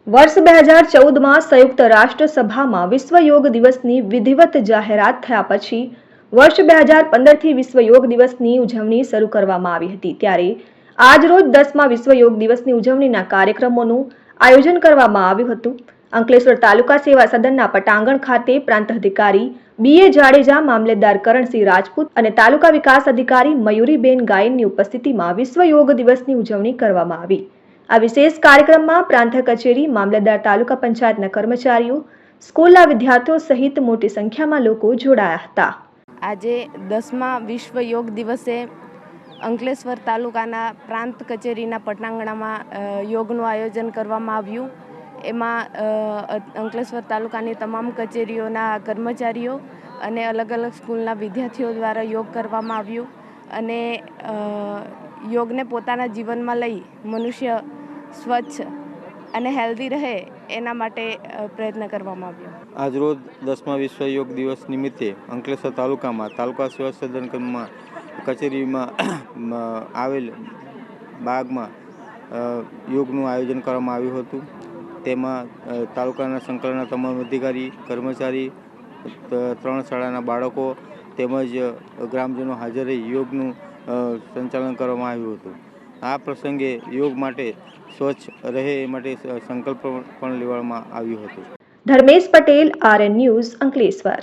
વર્ષ 2014માં સંયુક્ત રાષ્ટ્ર સભામાં વિશ્વ યોગ દિવસની વિધિવત જાહેરાત થયા પછી વર્ષ 2015થી વિશ્વ યોગ દિવસની ઉજવણી શરૂ કરવામાં આવી હતી। ત્યારે આજરોજ 10મા વિશ્વ યોગ દિવસની ઉજવણીના કાર્યક્રમોનું આયોજન કરવામાં આવ્યું હતું। અંકલેશ્વર તાલુકા સેવા સદનના પટાંગણ ખાતે પ્રાંત અધિકારી BA જાડેજા, મામલેદાર કરણસિંહ રાજપૂત અને તાલુકા વિકાસ અધિકારી મયુરીબેન ગાયનની ઉપસ્થિતિમાં વિશ્વ યોગ દિવસની ઉજવણી કરવામાં આવી। આ વિશેષ કાર્યક્રમમાં પ્રાંત કચેરી, મામલતદાર, તાલુકા પંચાયતના કર્મચારીઓ, સ્કૂલના વિદ્યાર્થીઓ સહિત મોટી સંખ્યામાં લોકો જોડાયા હતા। આજે 10મા વિશ્વ યોગ દિવસે અંકલેશ્વર તાલુકાના પ્રાંત કચેરીના પટાંગણમાં યોગનું આયોજન કરવામાં આવ્યું। એમાં અંકલેશ્વર તાલુકાની તમામ કચેરીઓના કર્મચારીઓ અને અલગ અલગ સ્કૂલના વિદ્યાર્થીઓ દ્વારા યોગ કરવામાં આવ્યું અને યોગને પોતાના જીવનમાં લઈ મનુષ્ય સ્વચ્છ અને હેલ્ધી રહે એના માટે પ્રયત્ન કરવામાં આવ્યો। આજરોજ 10મા વિશ્વ યોગ દિવસ નિમિત્તે અંકલેશ્વર તાલુકામાં તાલુકા સેવા સદન કચેરીમાં આવેલ બાગમાં યોગનું આયોજન કરવામાં આવ્યું હતું। તેમાં તાલુકાના સંકલનના તમામ અધિકારી, કર્મચારી, 3 શાળાના બાળકો તેમજ ગ્રામજનો હાજર રહી યોગનું સંચાલન કરવામાં આવ્યું હતું। આ પ્રસંગે યોગ માટે સ્વચ્છ રહે એ માટે સંકલ્પ પણ લેવામાં આવ્યો હતો। Dharmesh Patel, RN news, Ankleshwar.